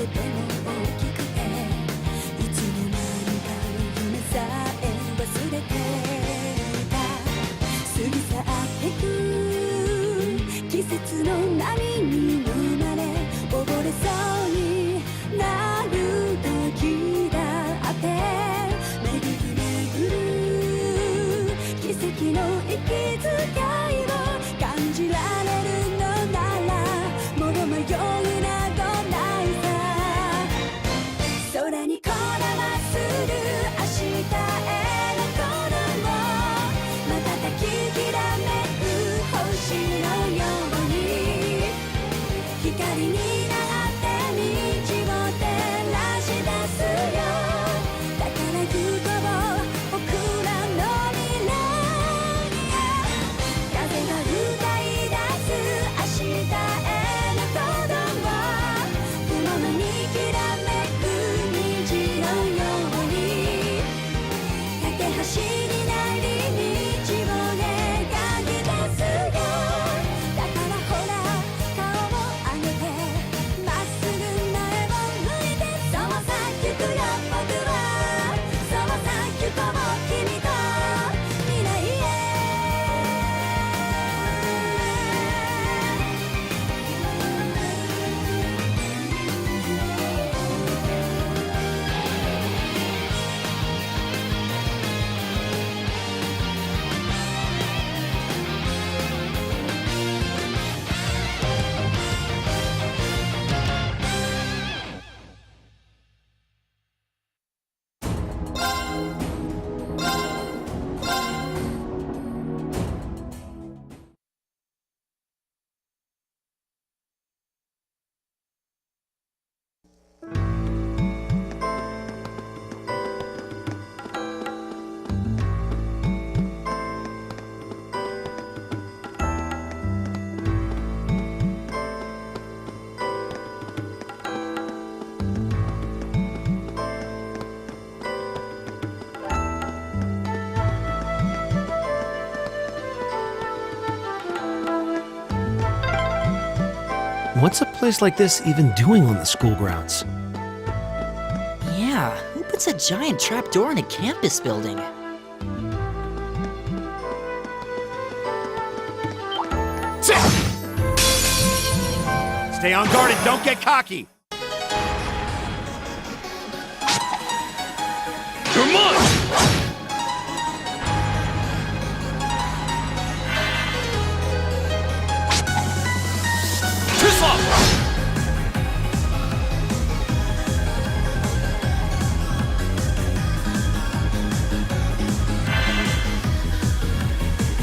とても大きくていつの間にか夢さえ忘れていた過ぎ去ってく季節の波に飲まれ溺れそうになる時だって巡る巡る奇跡の息遣いを感じられるのならもう迷うなどないさ空にこだまする明日への鼓動瞬ききらめく星のように光になって道を照らし出すよだから行こう僕らの未来へ風が歌い出す明日への鼓動雲のにきらめく虹のように架け橋になり道を描き出すよだからほら顔を上げてまっすぐ前を向いてそうさ行くよ僕はそうさ行こう君と未来へWhat's a place like this even doing on the school grounds? Yeah, who puts a giant trapdoor in a campus building? Stay on guard and don't get cocky! Come on!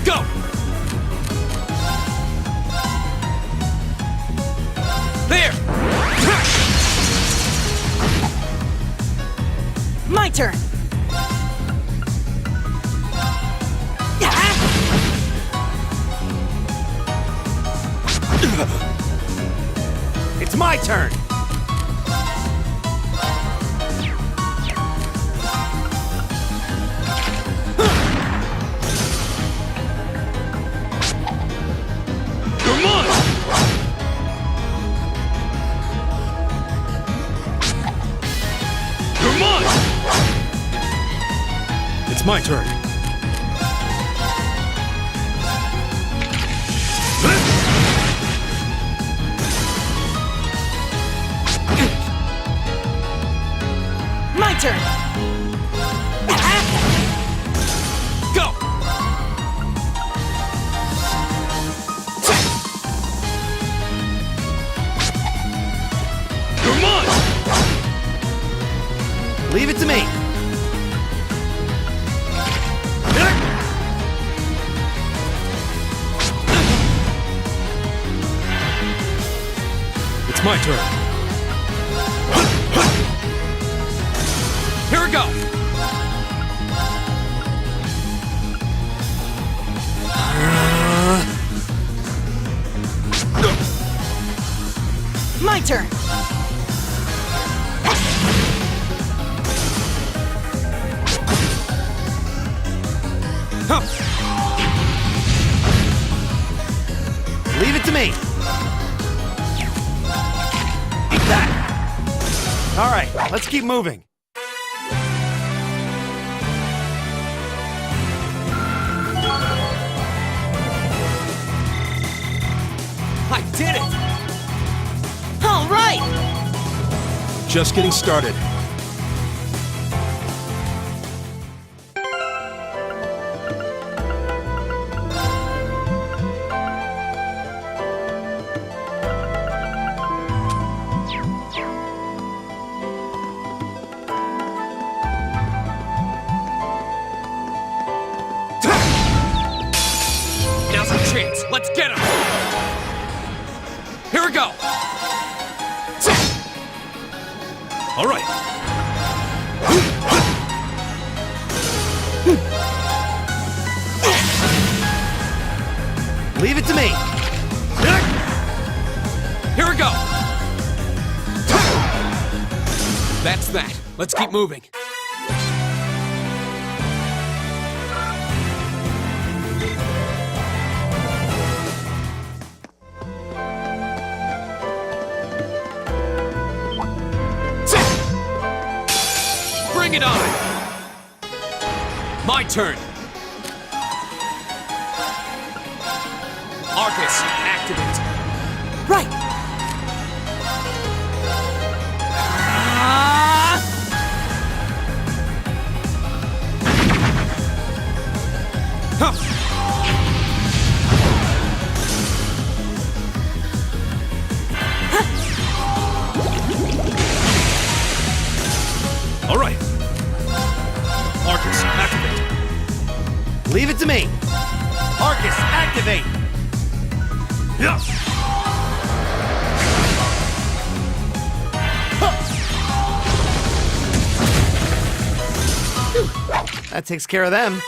Go! There! My turn! It's my turn! Come on! Come on! It's my turn. My turn! Go! Come on! Leave it to me. It's my turn. Here we go. My turn! Huh. Leave it to me. Eat that. All right, let's keep moving. I did it! All right! Just getting started. Now's our chance. Let's get him! Here we go! All right. Leave it to me. Here we go! That's that. Let's keep moving. Bring it on! My turn! Arcus, activate! Right! Huh. All right. Arcus, activate. Leave it to me. Arcus, activate. Yeah. That takes care of them.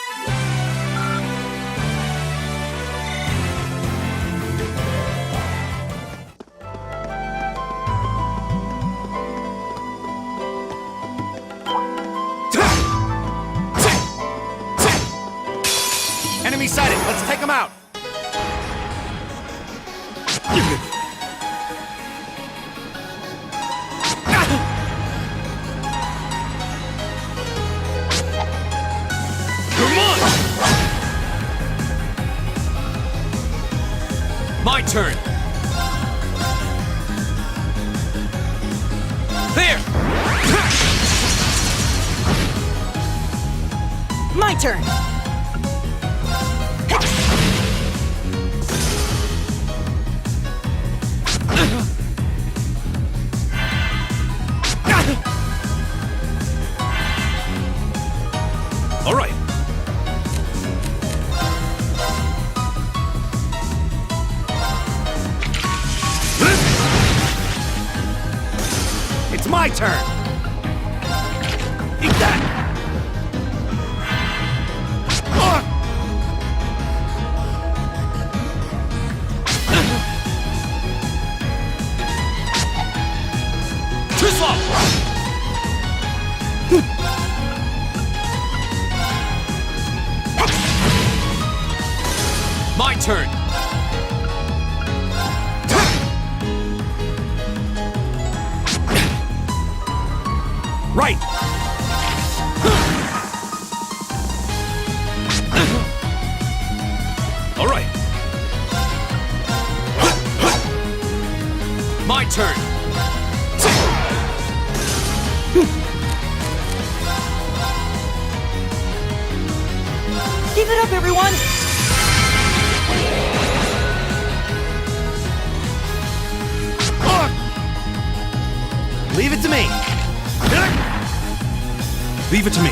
Enemy sighted. Let's take them out. Come on! My turn! There! My turn! All right. It's my turn. Eat that. Too slow! My turn! Right. All right. My turn! Give it up, everyone! Leave it to me. Leave it to me.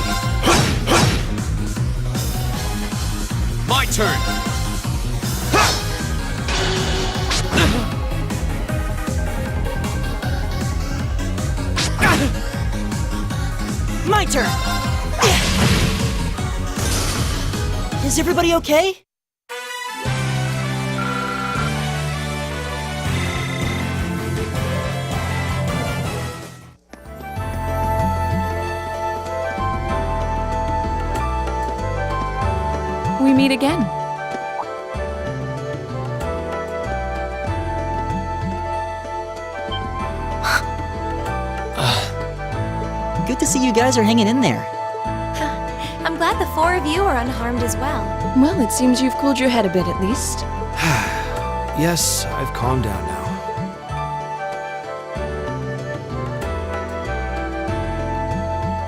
My turn! My turn! Is everybody okay? We meet again. Good to see you guys are hanging in there. I'm glad the four of you are unharmed as well. Well, it seems you've cooled your head a bit at least. Yes, I've calmed down now.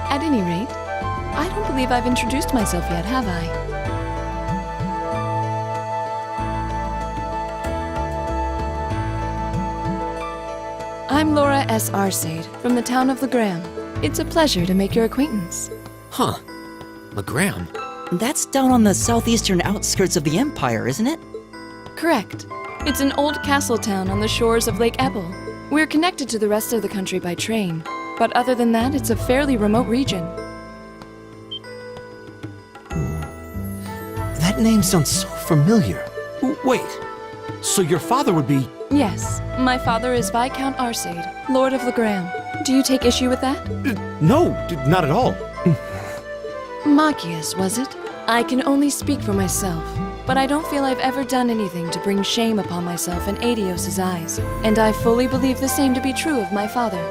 At any rate, I don't believe I've introduced myself yet, have I? I'm Laura S. Arcade, from the town of Legram. It's a pleasure to make your acquaintance. Huh. LeGram. That's down on the southeastern outskirts of the Empire, isn't it? Correct. It's an old castle town on the shores of Lake Ebble. We're connected to the rest of the country by train, but other than that, it's a fairly remote region. That name sounds so familiar. Wait, so your father would be... Yes, my father is Viscount Arcade, Lord of Legram. Do you take issue with that? No, not at all. Machias, was it? I can only speak for myself, but I don't feel I've ever done anything to bring shame upon myself in Adios's eyes, and I fully believe the same to be true of my father.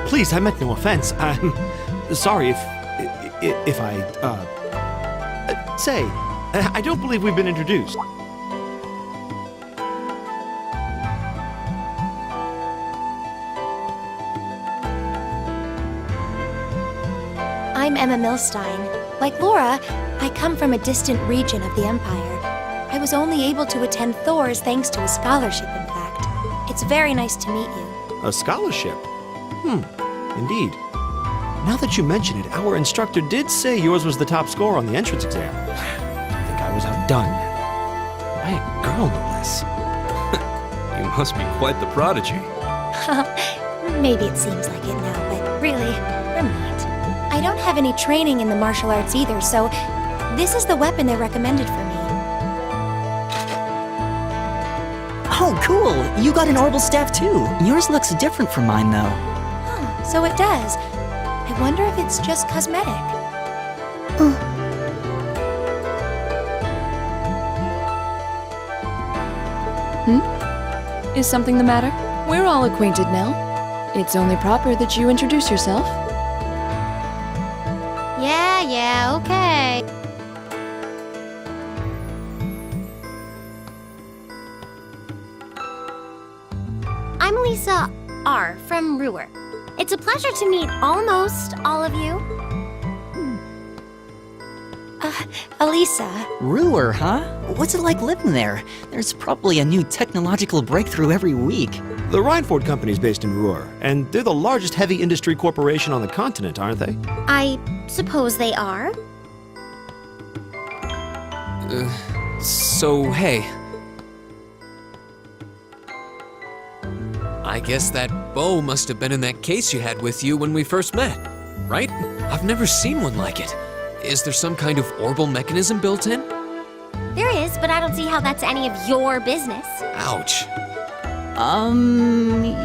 Please, I meant no offense. I'm sorry if I, say, I don't believe we've been introduced. I'm Emma Milstein. Like Laura, I come from a distant region of the Empire. I was only able to attend Thor's thanks to a scholarship, in fact. It's very nice to meet you. A scholarship? Indeed. Now that you mention it, our instructor did say yours was the top score on the entrance exam. I think I was outdone. By a girl, no less. You must be quite the prodigy. Maybe it seems like it now, but really, I'm not. I don't have any training in the martial arts either, so this is the weapon they recommended for me. Oh, cool! You got an orbital staff too. Yours looks different from mine, though. Huh, so it does. I wonder if it's just cosmetic. Is something the matter? We're all acquainted now. It's only proper that you introduce yourself. Yeah, okay. I'm Lisa R. from Ruhr. It's a pleasure to meet almost all of you. Elisa. Ruhr, huh? What's it like living there? There's probably a new technological breakthrough every week. The Reinford Company's based in Ruhr, and they're the largest heavy industry corporation on the continent, aren't they? I suppose they are. So, hey. I guess that bow must have been in that case you had with you when we first met, right? I've never seen one like it. Is there some kind of orbital mechanism built in? There is, but I don't see how that's any of your business. Ouch.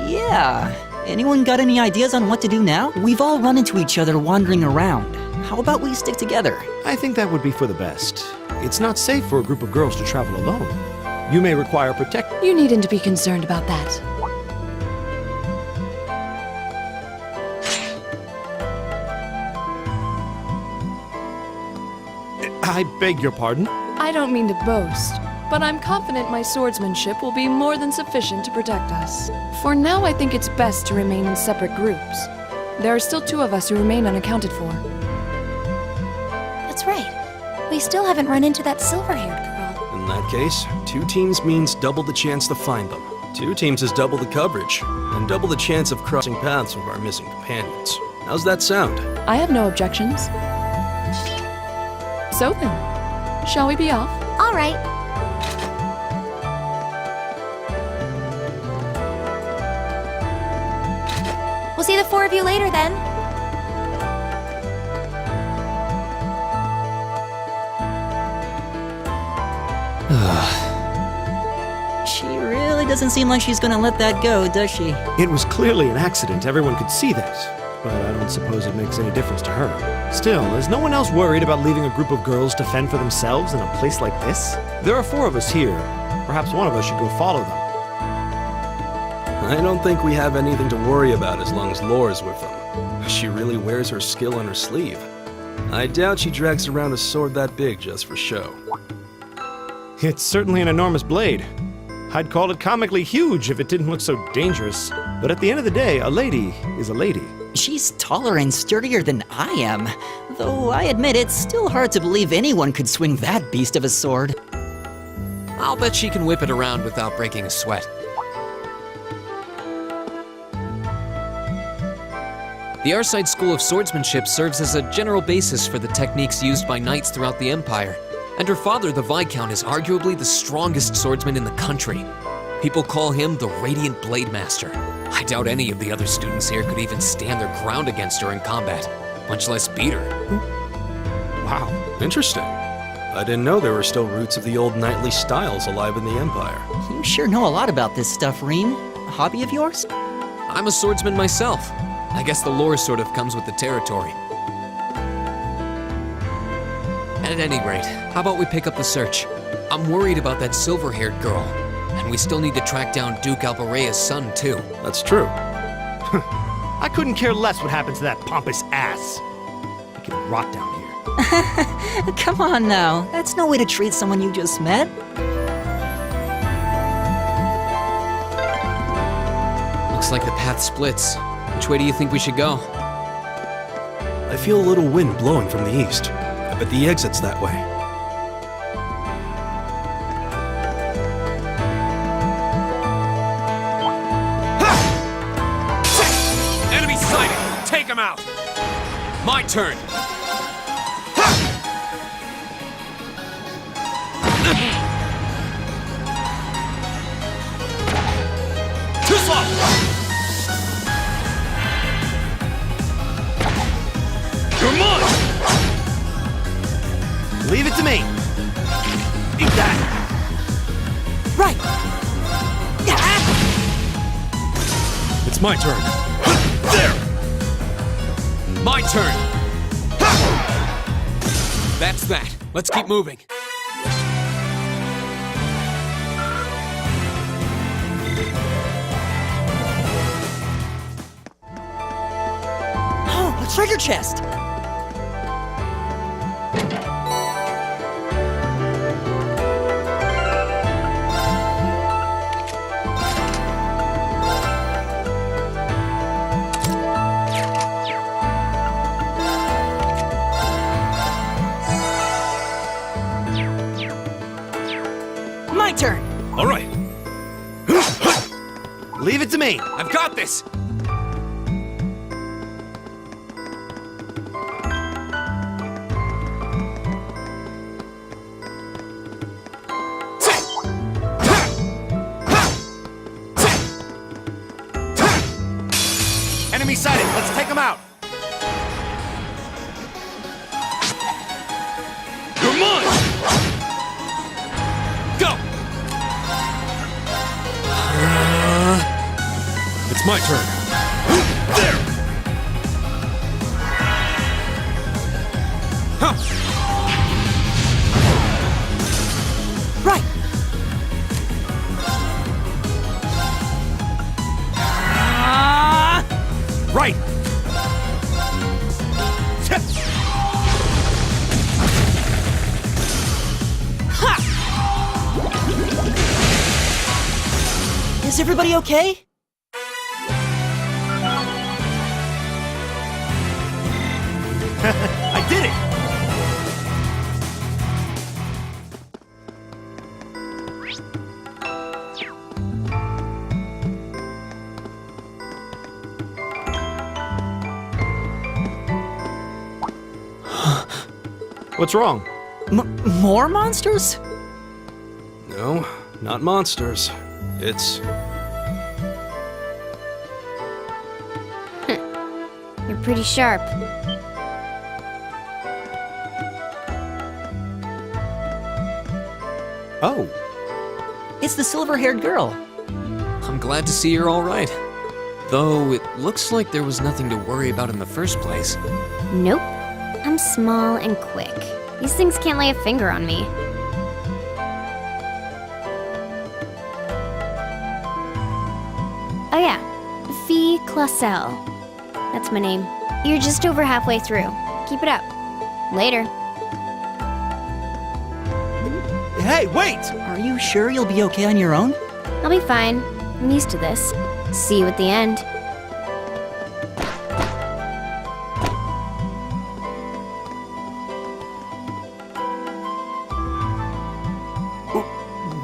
Yeah. Anyone got any ideas on what to do now? We've all run into each other wandering around. How about we stick together? I think that would be for the best. It's not safe for a group of girls to travel alone. You may require protection. You needn't be concerned about that. I beg your pardon? I don't mean to boast, but I'm confident my swordsmanship will be more than sufficient to protect us. For now, I think it's best to remain in separate groups. There are still 2 of us who remain unaccounted for. That's right. We still haven't run into that silver-haired girl. In that case, 2 teams means double the chance to find them. 2 teams is double the coverage, and double the chance of crossing paths with our missing companions. How's that sound? I have no objections. So then, shall we be off? All right. We'll see the 4 of you later then. She really doesn't seem like she's gonna let that go, does she? It was clearly an accident, everyone could see that. But I don't suppose it makes any difference to her. Still, is no one else worried about leaving a group of girls to fend for themselves in a place like this? There are 4 of us here. Perhaps one of us should go follow them. I don't think we have anything to worry about as long as Lore's with them. She really wears her skill on her sleeve. I doubt she drags around a sword that big just for show. It's certainly an enormous blade. I'd call it comically huge if it didn't look so dangerous. But at the end of the day, a lady is a lady. She's taller and sturdier than I am, though I admit it's still hard to believe anyone could swing that beast of a sword. I'll bet she can whip it around without breaking a sweat. The Arside School of Swordsmanship serves as a general basis for the techniques used by knights throughout the Empire, and her father, the Viscount, is arguably the strongest swordsman in the country. People call him the Radiant Blade Master. I doubt any of the other students here could even stand their ground against her in combat, much less beat her. Wow. Interesting. I didn't know there were still roots of the old knightly styles alive in the Empire. You sure know a lot about this stuff, Reem. A hobby of yours? I'm a swordsman myself. I guess the lore sort of comes with the territory. At any rate, how about we pick up the search? I'm worried about that silver-haired girl, and we still need to track down Duke Alvarea's son, too. That's true. I couldn't care less what happens to that pompous ass. He can rot down here. Come on now, that's no way to treat someone you just met. Looks like the path splits. Which way do you think we should go? I feel a little wind blowing from the east. I bet the exit's that way. Enemy sighted! Take him out! My turn! Too slow! Come on! Leave it to me. Eat that! Right! It's my turn. There! My turn! That's that. Let's keep moving. Oh, a treasure chest! My turn! All right. Leave it to me. I've got this! Enemy sighted! Let's take him out! Come on! Go! It's my turn. There! Huh. Right! Right. Is everybody okay? I did it. What's wrong? More monsters? No, not monsters. It's... You're pretty sharp. Oh, It's the silver-haired girl. I'm glad to see you're all right. Though it looks like there was nothing to worry about in the first place. Nope. I'm small and quick. These things can't lay a finger on me. Oh yeah, Fee Clausel. That's my name. You're just over halfway through. Keep it up. Later. Hey, wait! Are you sure you'll be okay on your own? I'll be fine. I'm used to this. See you at the end.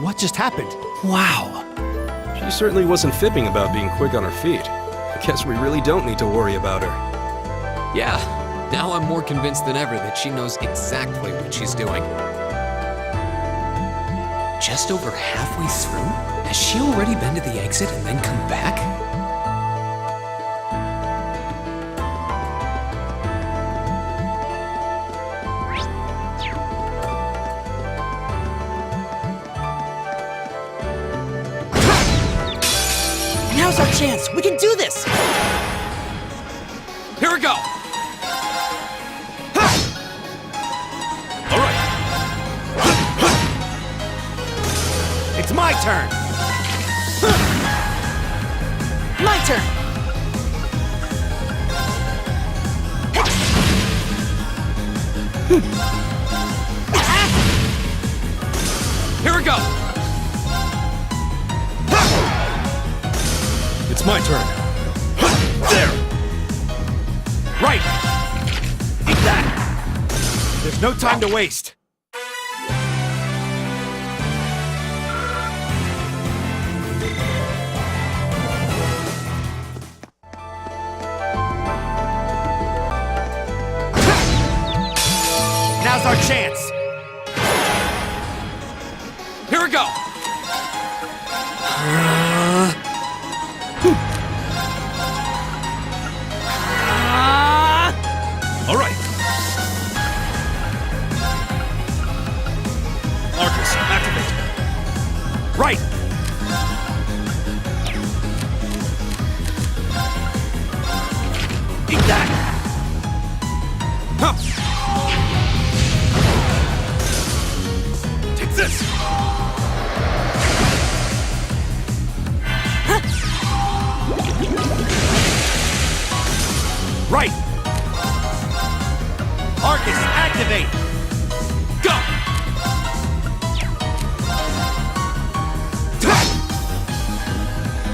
What just happened? Wow. She certainly wasn't fibbing about being quick on her feet. I guess we really don't need to worry about her. Yeah, now I'm more convinced than ever that she knows exactly what she's doing. Just over halfway through? Has she already been to the exit and then come back? Now's our chance. We can do this. Here we go! All right. It's my turn! My turn. Here we go! It's my turn. There. Right. Eat that. There's no time to waste. Now's our chance. Here we go! All right. Arcus, activate. Right. Eat that. Huh. Take this. Right. Arcus, activate. Go.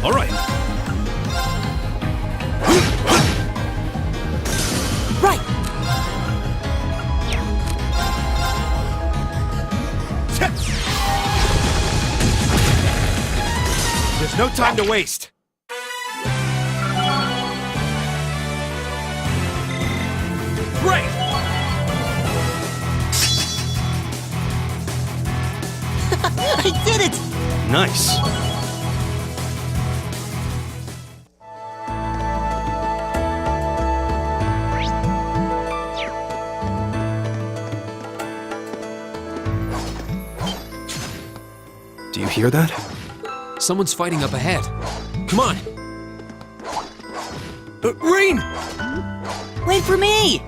All right. Right. There's no time to waste. Right. I did it. Nice. Do you hear that? Someone's fighting up ahead. Come on! Rain! Wait for me.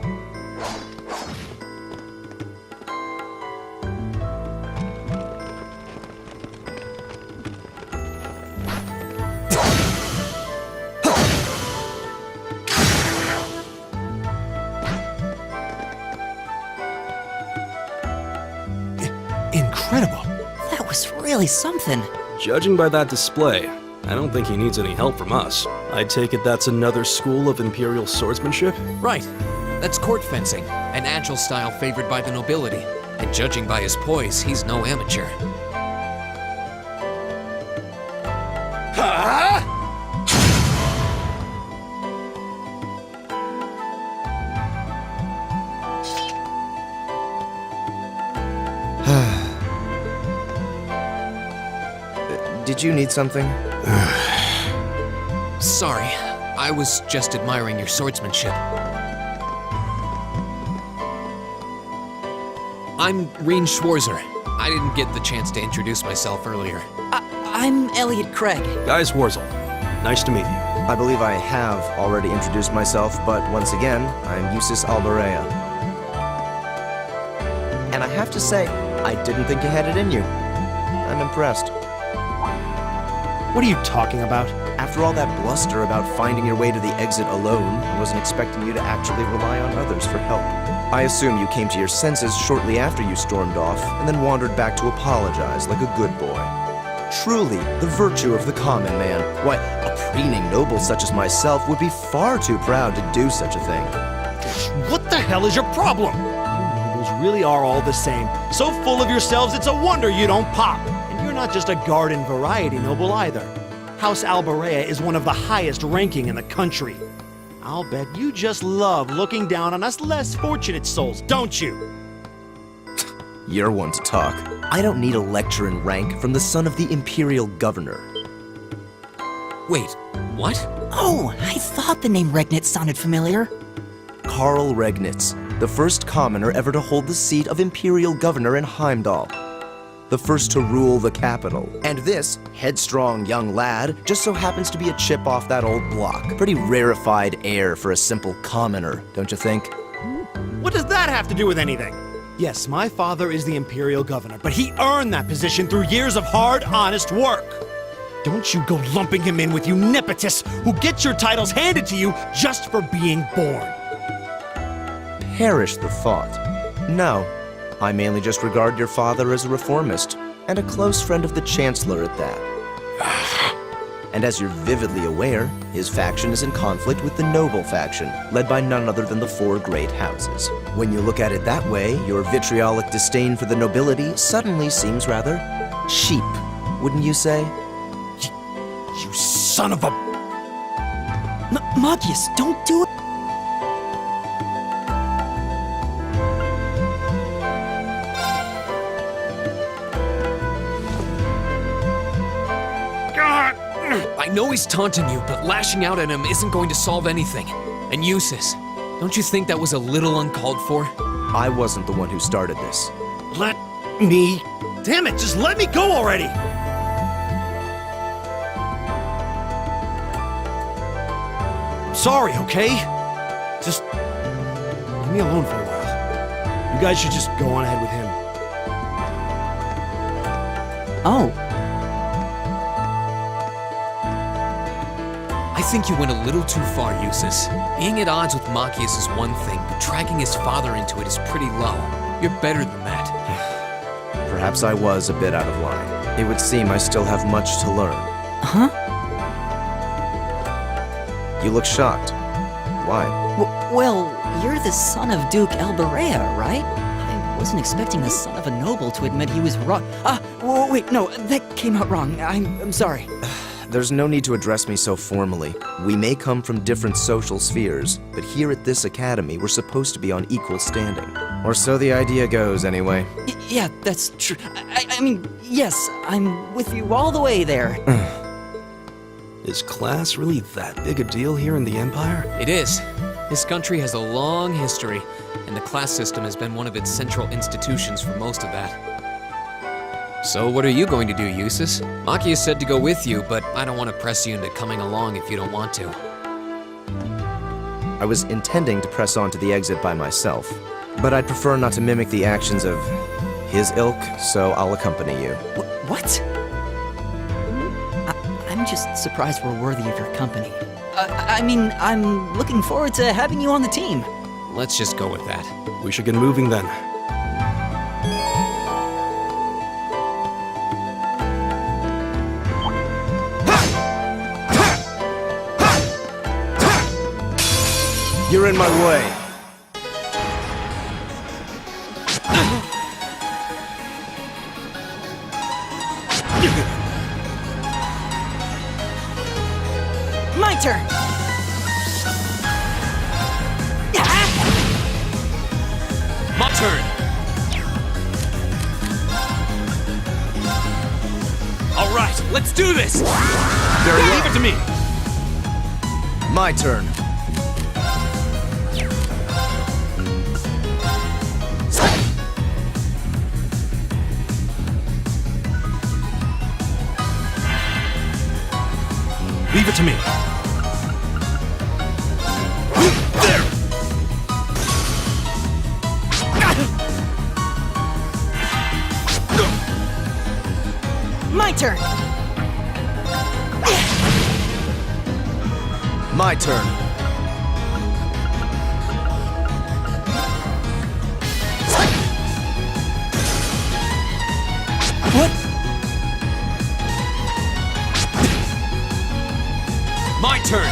Incredible. That was really something. Judging by that display, I don't think he needs any help from us. I take it that's another school of Imperial swordsmanship? Right. That's court fencing, an agile style favored by the nobility. And judging by his poise, he's no amateur. Did you need something? Sorry, I was just admiring your swordsmanship. I'm Reen Schwarzer. I didn't get the chance to introduce myself earlier. I'm Elliot Craig. Guys, Wurzel. Nice to meet you. I believe I have already introduced myself, but once again, I'm Eustace Alborea. And I have to say, I didn't think you had it in you. I'm impressed. What are you talking about? After all that bluster about finding your way to the exit alone, I wasn't expecting you to actually rely on others for help. I assume you came to your senses shortly after you stormed off, and then wandered back to apologize like a good boy. Truly, the virtue of the common man. Why, a preening noble such as myself would be far too proud to do such a thing. What the hell is your problem? You nobles really are all the same. So full of yourselves, it's a wonder you don't pop. And you're not just a garden variety noble either. House Alberea is one of the highest ranking in the country. I'll bet you just love looking down on us less fortunate souls, don't you? You're one to talk. I don't need a lecture in rank from the son of the Imperial Governor. Wait, what? Oh, I thought the name Regnitz sounded familiar. Karl Regnitz, the first commoner ever to hold the seat of Imperial Governor in Heimdall. The first to rule the capital. And this headstrong young lad just so happens to be a chip off that old block. Pretty rarefied air for a simple commoner, don't you think? What does that have to do with anything? Yes, my father is the Imperial Governor, but he earned that position through years of hard, honest work. Don't you go lumping him in with you nepotists who get your titles handed to you just for being born. Perish the thought. No, I mainly just regard your father as a reformist, and a close friend of the Chancellor at that. And as you're vividly aware, his faction is in conflict with the noble faction, led by none other than the four great houses. When you look at it that way, your vitriolic disdain for the nobility suddenly seems rather cheap, wouldn't you say? You son of a... Magius, don't do it! I know he's taunting you, but lashing out at him isn't going to solve anything. And Eustace, don't you think that was a little uncalled for? I wasn't the one who started this. Let me... Damn it, just let me go already! I'm sorry, okay? Just... leave me alone for a while. You guys should just go on ahead with him. Oh. I think you went a little too far, Eustace. Being at odds with Machias is one thing, but dragging his father into it is pretty low. You're better than that. Perhaps I was a bit out of line. It would seem I still have much to learn. Huh? You look shocked. Why? Well, you're the son of Duke Alberea, right? I wasn't expecting the son of a noble to admit he was wrong. Wait, no, that came out wrong. I'm sorry. There's no need to address me so formally. We may come from different social spheres, but here at this academy, we're supposed to be on equal standing. Or so the idea goes, anyway. Yeah, that's true. I mean, yes, I'm with you all the way there. Is class really that big a deal here in the Empire? It is. This country has a long history, and the class system has been one of its central institutions for most of that. So what are you going to do, Eustace? Machias said to go with you, but I don't want to press you into coming along if you don't want to. I was intending to press on to the exit by myself, but I'd prefer not to mimic the actions of his ilk, so I'll accompany you. What? I'm just surprised we're worthy of your company. I mean, I'm looking forward to having you on the team. Let's just go with that. We should get moving then. You're in my way. My turn! My turn! All right, let's do this! Very well. Leave it to me! My turn. Leave it to me. There! My turn! My turn. What? My turn!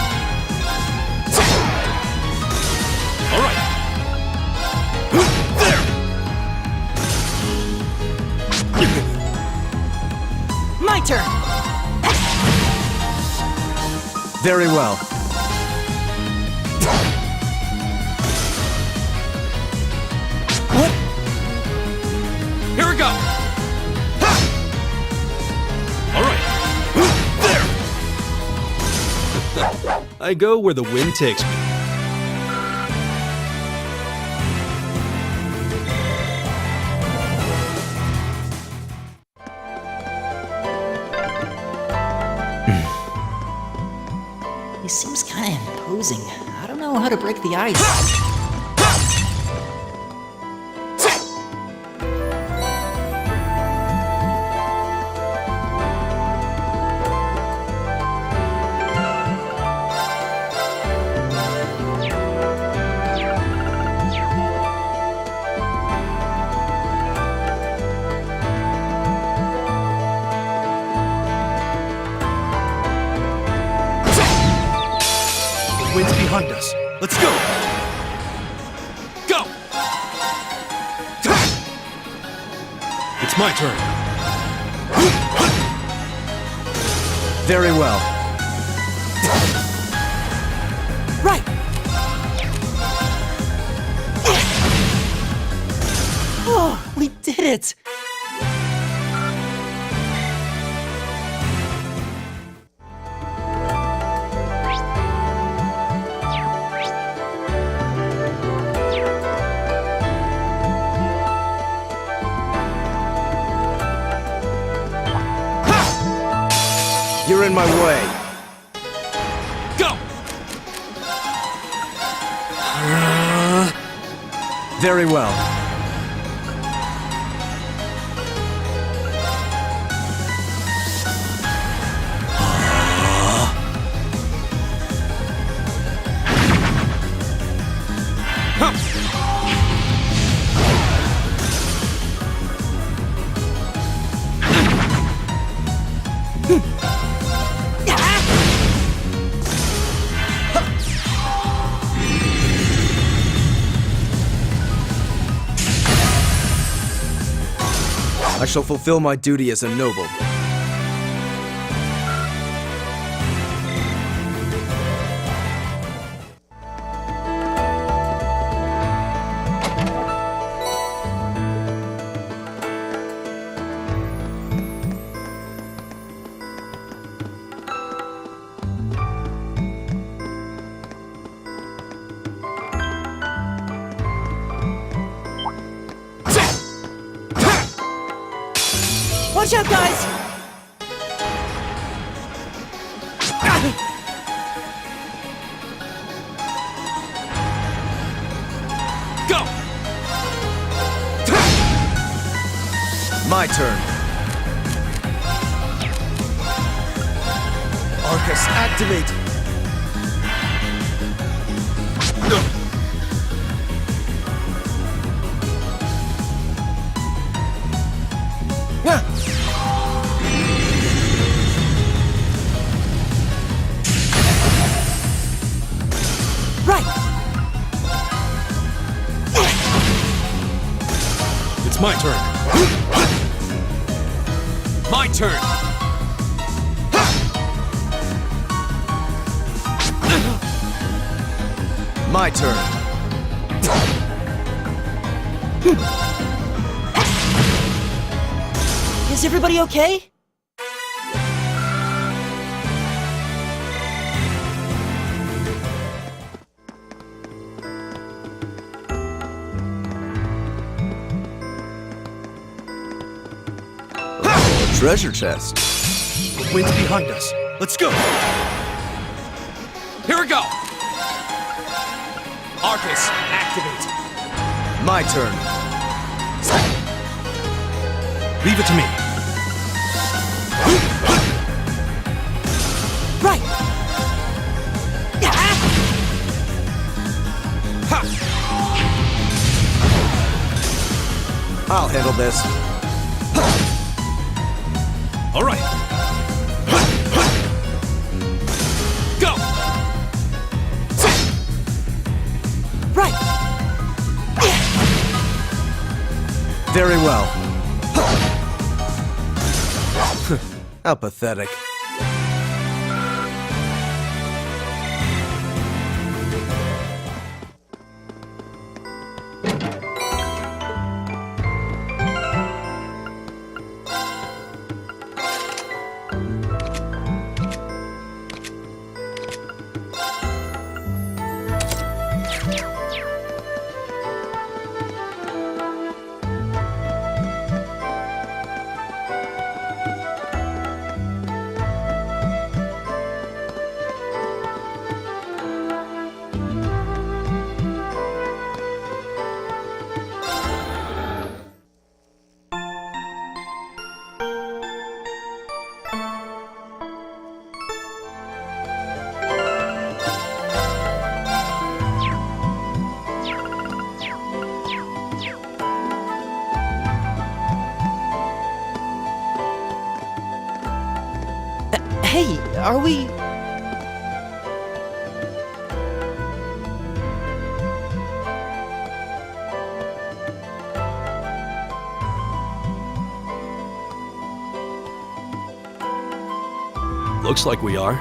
All right. My turn! Very well. What? Here we go! All right. I go where the wind takes me. He seems kind of imposing. I don't know how to break the ice. Wind's behind us. Let's go! Go! It's my turn. Very well. Right! Oh, we did it! You're in my way. Go! Very well. I shall fulfill my duty as a noble. Watch out, guys! Go! My turn. Arcus, activate. Right! It's my turn. My turn! My turn. Is everybody okay? Treasure chest. The wind's behind us. Let's go! Here we go! Arcus, activate! My turn. Leave it to me. Right! I'll handle this. All right. Go! Right! Very well. How pathetic. Hey, are we... Looks like we are.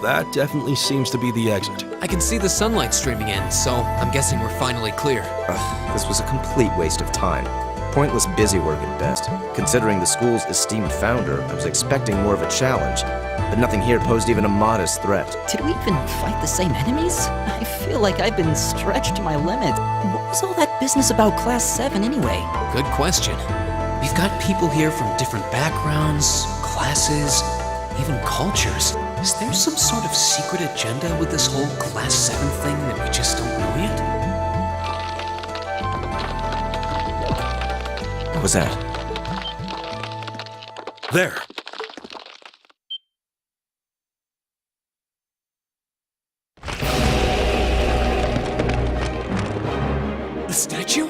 That definitely seems to be the exit. I can see the sunlight streaming in, so I'm guessing we're finally clear. Ugh, this was a complete waste of time. Pointless busy work at best. Considering the school's esteemed founder, I was expecting more of a challenge, but nothing here posed even a modest threat. Did we even fight the same enemies? I feel like I've been stretched to my limit. What was all that business about Class 7 anyway? Good question. We've got people here from different backgrounds, classes, even cultures. Is there some sort of secret agenda with this whole Class 7 thing that we just don't know yet? What was that? There. The statue?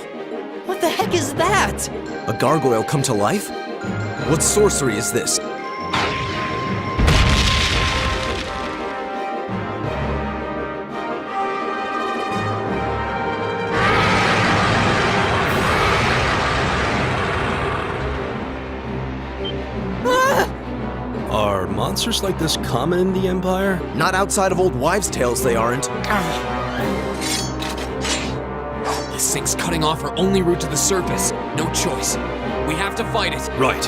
What the heck is that? A gargoyle come to life? What sorcery is this? Are monsters like this common in the Empire? Not outside of old wives' tales, they aren't. This thing's cutting off our only route to the surface. No choice. We have to fight it. Right.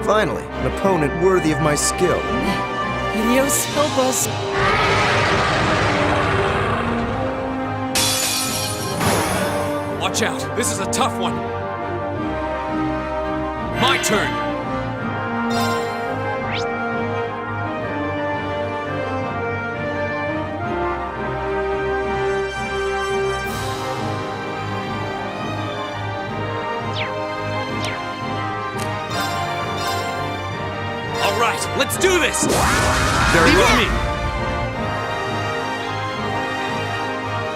Finally, an opponent worthy of my skill. Idios, help us. Watch out. This is a tough one. My turn. All right, let's do this. Very well.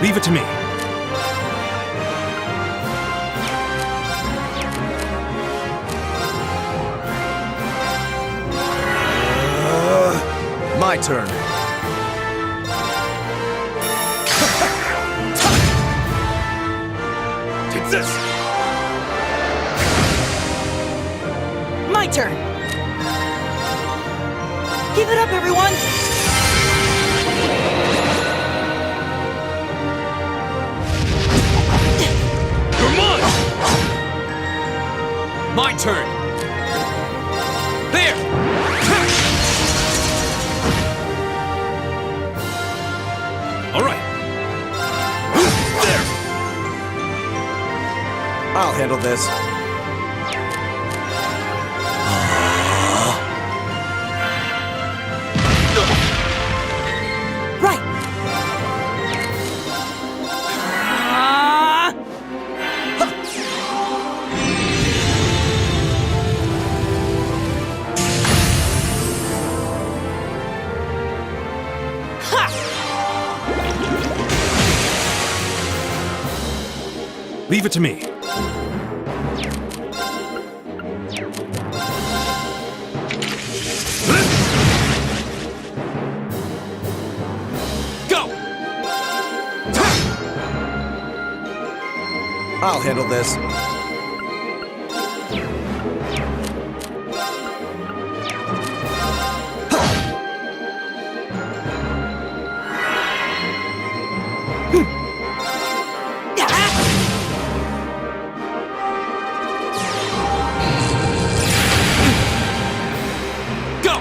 Leave it to me. My turn. Take this. My turn. Give it up, everyone. You're mine. My turn. There. All right. There. I'll handle this. Right. Leave it to me. Go! I'll handle this. Go!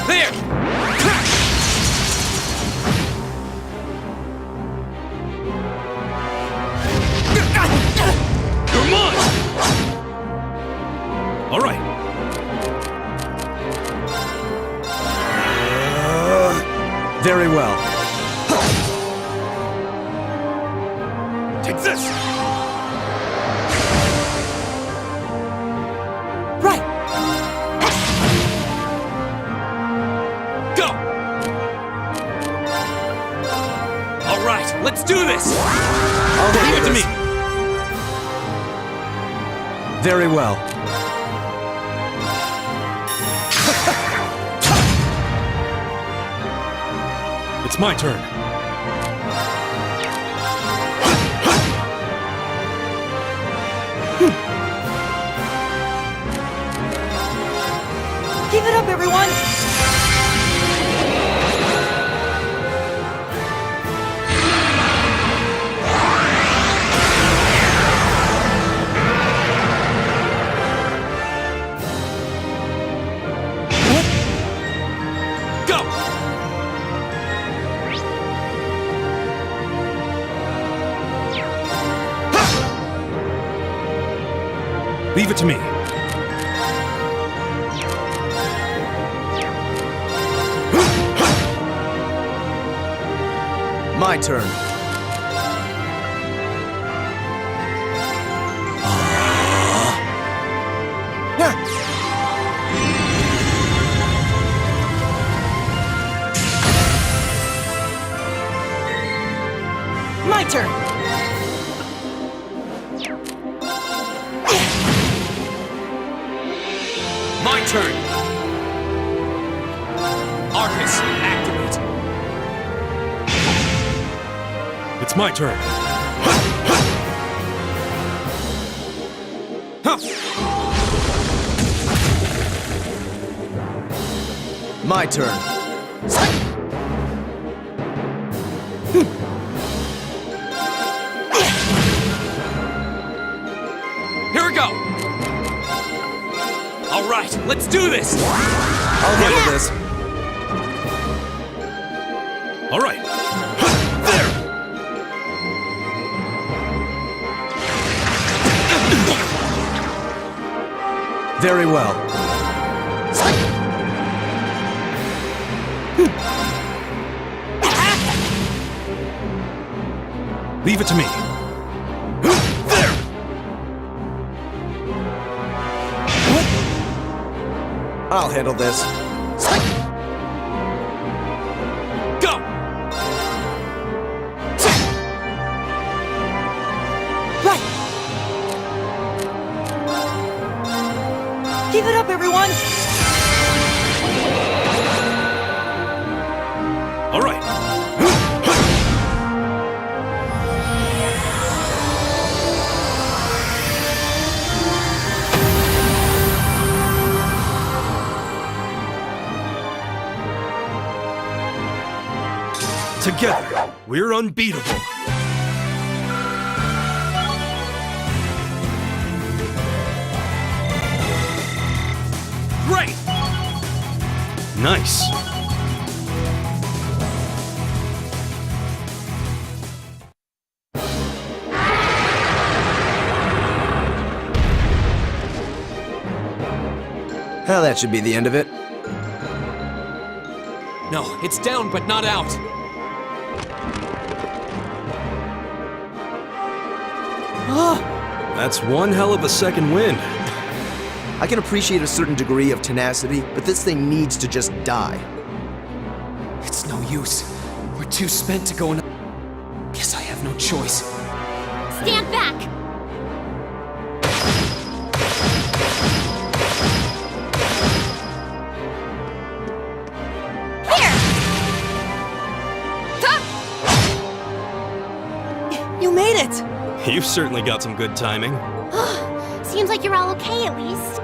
There! You're mine! All right. Very well. Take this! Right! Go! All right, let's do this! I'll Leave handle it to this. me! Very well. It's my turn. Give it up, everyone! Go! Leave it to me. My turn. My turn! My turn! Arcus, activate! It's my turn. My turn. Here we go! All right, let's do this! I'll handle this. All right. There! Very well. Leave it to me. There! I'll handle this. Go! Right! Give it up, everyone! All right. Together, we're unbeatable. Great! Nice. Well, that should be the end of it. No, it's down but not out. That's one hell of a second wind. I can appreciate a certain degree of tenacity, but this thing needs to just die. It's no use. We're too spent to go in. Guess I choice. Stand back! Here! You made it! You've certainly got some good timing. Seems like you're all okay at least.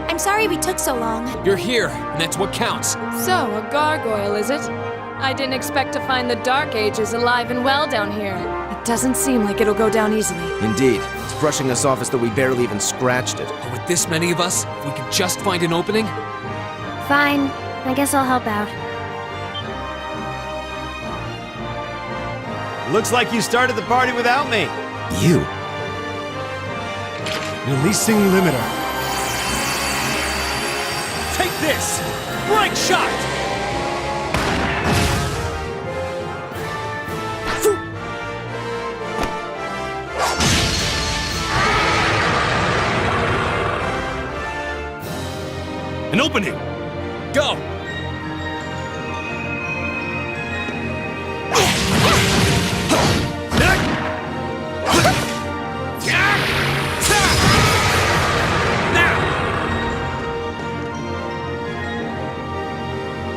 I'm sorry we took so long. You're here, and that's what counts. So, a gargoyle, is it? I didn't expect to find the Dark Ages alive and well down here. It doesn't seem like it'll go down easily. Indeed. It's brushing us off as though we barely even scratched it. But with this many of us, if we could just find an opening. Fine. I guess I'll help out. Looks like you started the party without me. You? Releasing limiter. Take this! Bright shot! An opening! Go!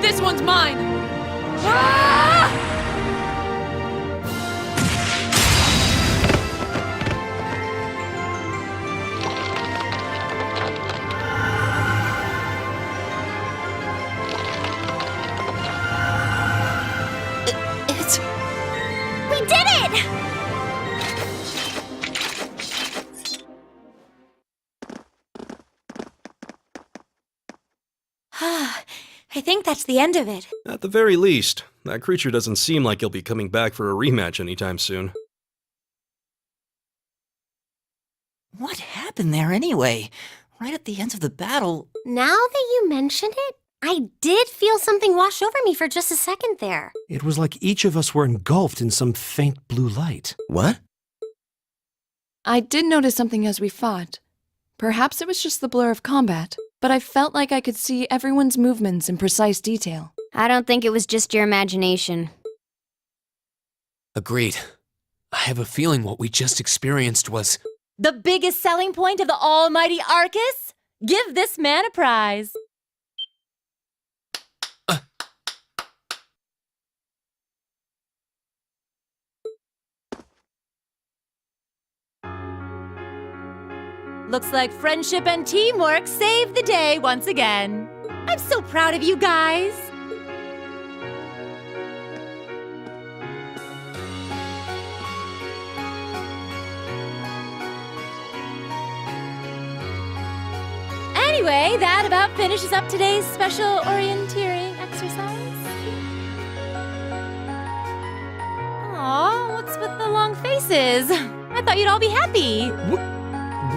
This one's mine! Ah! It's... We did it! I think that's the end of it. At the very least, that creature doesn't seem like he'll be coming back for a rematch anytime soon. What happened there anyway? Right at the end of the battle... Now that you mention it, I did feel something wash over me for just a second there. It was like each of us were engulfed in some faint blue light. What? I did notice something as we fought. Perhaps it was just the blur of combat, but I felt like I could see everyone's movements in precise detail. I don't think it was just your imagination. Agreed. I have a feeling what we just experienced was... The biggest selling point of the almighty Arcus? Give this man a prize. Looks like friendship and teamwork saved the day once again. I'm so proud of you guys. Anyway, that about finishes up today's special orienteering exercise. Aw, what's with the long faces? I thought you'd all be happy.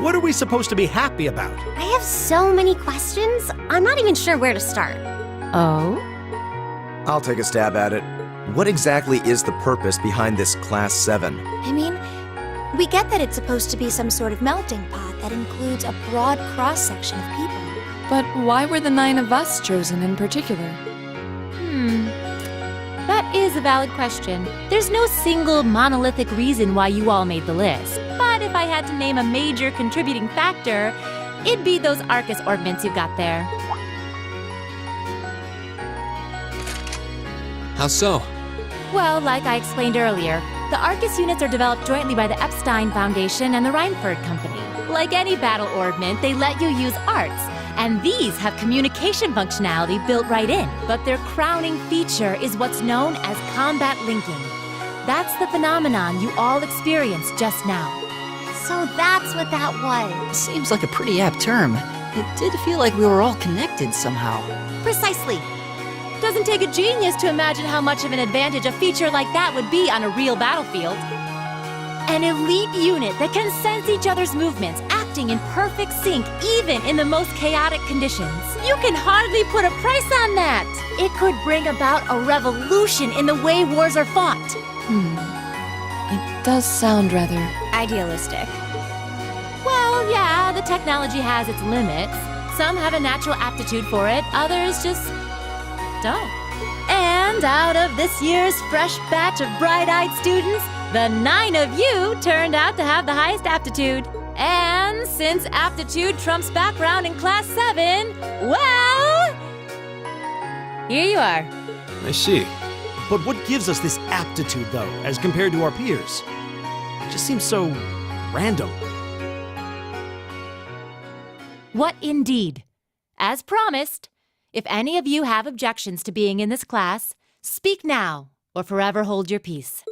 What are we supposed to be happy about? I have so many questions, I'm not even sure where to start. Oh? I'll take a stab at it. What exactly is the purpose behind this Class 7? I mean, we get that it's supposed to be some sort of melting pot that includes a broad cross-section of people. But why were the 9 of us chosen in particular? That is a valid question. There's no single monolithic reason why you all made the list. But if I had to name a major contributing factor, it'd be those Arcus orbments you've got there. How so? Well, like I explained earlier, the Arcus units are developed jointly by the Epstein Foundation and the Reinford Company. Like any battle orbment, they let you use arts, and these have communication functionality built right in. But their crowning feature is what's known as combat linking. That's the phenomenon you all experienced just now. So that's what that was. Seems like a pretty apt term. It did feel like we were all connected somehow. Precisely. Doesn't take a genius to imagine how much of an advantage a feature like that would be on a real battlefield. An elite unit that can sense each other's movements, acting in perfect sync even in the most chaotic conditions. You can hardly put a price on that. It could bring about a revolution in the way wars are fought. It does sound rather... Idealistic. Well, yeah, the technology has its limits. Some have a natural aptitude for it, others just don't. And out of this year's fresh batch of bright-eyed students, The 9 of you turned out to have the highest aptitude. And since aptitude trumps background in Class 7, well, here you are. I see. But what gives us this aptitude, though, as compared to our peers? It just seems so random. What indeed? As promised, if any of you have objections to being in this class, speak now or forever hold your peace.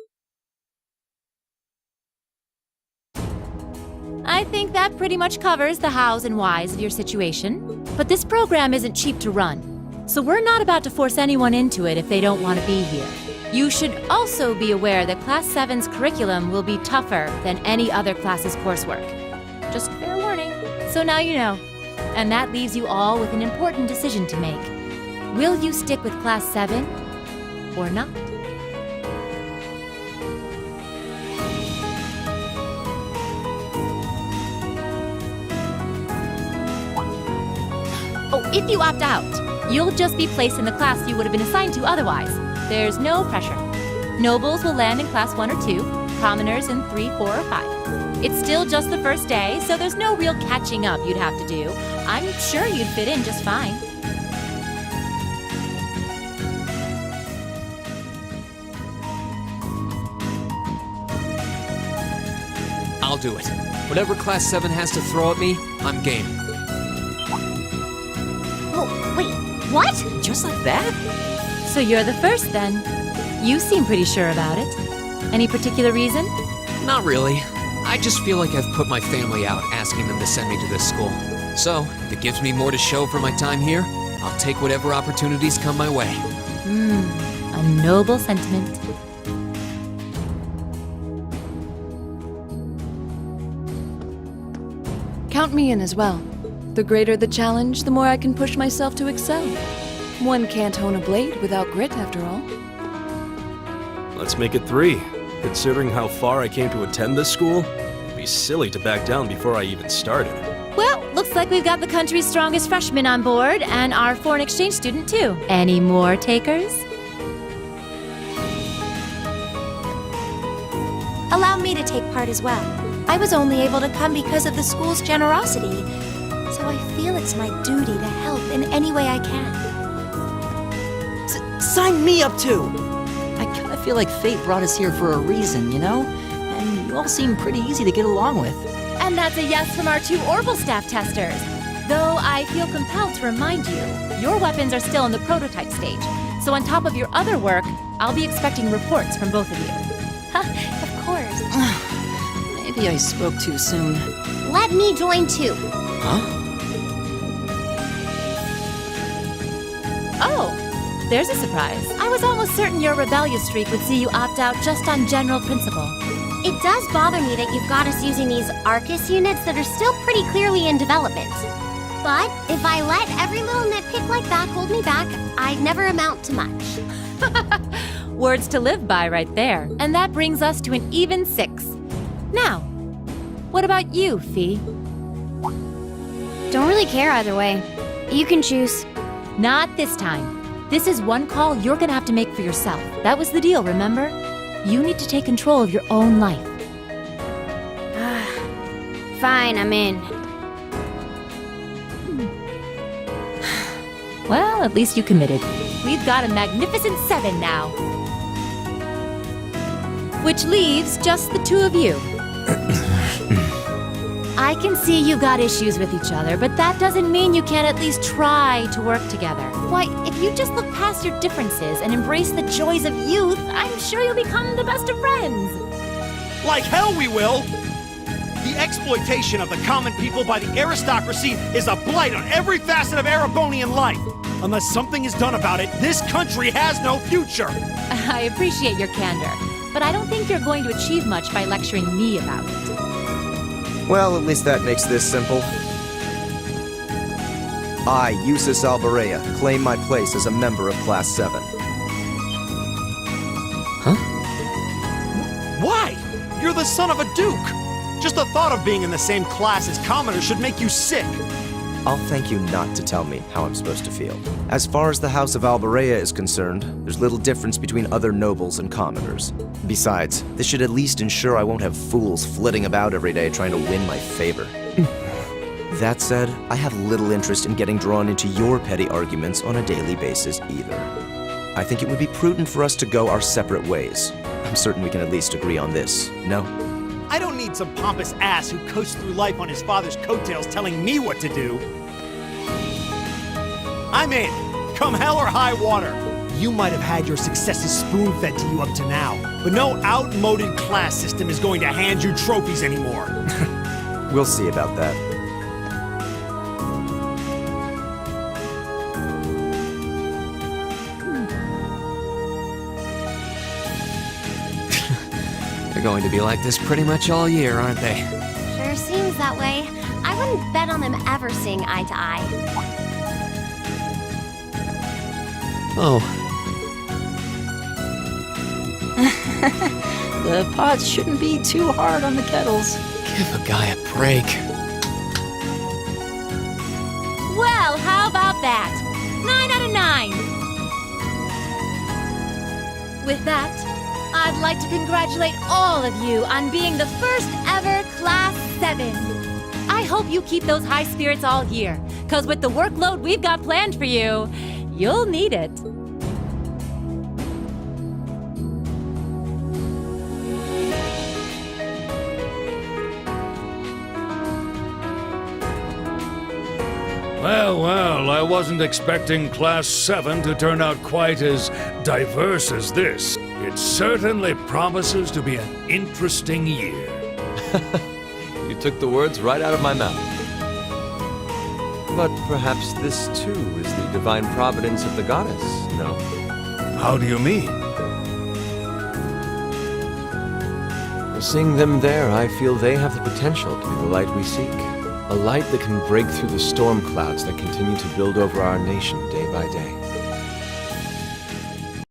I think that pretty much covers the hows and whys of your situation. But this program isn't cheap to run, so we're not about to force anyone into it if they don't want to be here. You should also be aware that Class 7's curriculum will be tougher than any other class's coursework. Just fair warning. So now you know. And that leaves you all with an important decision to make. Will you stick with Class 7 or not? Oh, if you opt out, you'll just be placed in the class you would have been assigned to otherwise. There's no pressure. Nobles will land in Class 1 or 2, commoners in 3, 4, or 5. It's still just the first day, so there's no real catching up you'd have to do. I'm sure you'd fit in just fine. I'll do it. Whatever Class 7 has to throw at me, I'm game. Oh, wait, what? Just like that? So you're the first then. You seem pretty sure about it. Any particular reason? Not really. I just feel like I've put my family out asking them to send me to this school. So, if it gives me more to show for my time here, I'll take whatever opportunities come my way. A noble sentiment. Count me in as well. The greater the challenge, the more I can push myself to excel. One can't hone a blade without grit, after all. Let's make it 3. Considering how far I came to attend this school, it'd be silly to back down before I even started. Well, looks like we've got the country's strongest freshman on board, and our foreign exchange student too. Any more takers? Allow me to take part as well. I was only able to come because of the school's generosity, so I feel it's my duty to help in any way I can. Sign me up too! I kinda feel like fate brought us here for a reason, you know? And you all seem pretty easy to get along with. And that's a yes from our 2 Orbital staff testers. Though I feel compelled to remind you, your weapons are still in the prototype stage. So on top of your other work, I'll be expecting reports from both of you. Of course. Maybe I spoke too soon. Let me join too. Huh? Oh, there's a surprise. I was almost certain your rebellious streak would see you opt out just on general principle. It does bother me that you've got us using these Arcus units that are still pretty clearly in development. But if I let every little nitpick like that hold me back, I'd never amount to much. Words to live by right there. And that brings us to an even 6. Now, what about you, Fee? Don't really care either way. You can choose. Not this time. This is one call you're gonna have to make for yourself. That was the deal, remember? You need to take control of your own life. Fine, I'm in. Well, at least you committed. We've got a magnificent 7 now. Which leaves just the 2 of you. I can see you've got issues with each other, but that doesn't mean you can't at least try to work together. Why, if you just look past your differences and embrace the joys of youth, I'm sure you'll become the best of friends. Like hell we will! The exploitation of the common people by the aristocracy is a blight on every facet of Erebonian life. Unless something is done about it, this country has no future. I appreciate your candor, but I don't think you're going to achieve much by lecturing me about it. Well, at least that makes this simple. I, Eustace Alberea, claim my place as a member of Class 7. Huh? Why? You're the son of a duke. Just the thought of being in the same class as commoners should make you sick. I'll thank you not to tell me how I'm supposed to feel. As far as the House of Alberea is concerned, there's little difference between other nobles and commoners. Besides, this should at least ensure I won't have fools flitting about every day trying to win my favor. That said, I have little interest in getting drawn into your petty arguments on a daily basis either. I think it would be prudent for us to go our separate ways. I'm certain we can at least agree on this, no? I don't need some pompous ass who coasts through life on his father's coattails telling me what to do. I'm in, come hell or high water. You might have had your successes spoon-fed to you up to now, but no outmoded class system is going to hand you trophies anymore. We'll see about that. They're going to be like this pretty much all year, aren't they? Sure seems that way. I wouldn't bet on them ever seeing eye to eye. Oh, The pots shouldn't be too hard on the kettles. give a guy a break. Well, how about that? 9 out of 9. With that, I'd like to congratulate all of you on being the first ever Class 7. I hope you keep those high spirits all year, because with the workload we've got planned for you, you'll need it. Well, I wasn't expecting Class 7 to turn out quite as diverse as this. It certainly promises to be an interesting year. You took the words right out of my mouth. But perhaps this too is the divine providence of the goddess, no? How do you mean? Seeing them there, I feel they have the potential to be the light we seek. A light that can break through the storm clouds that continue to build over our nation day by day.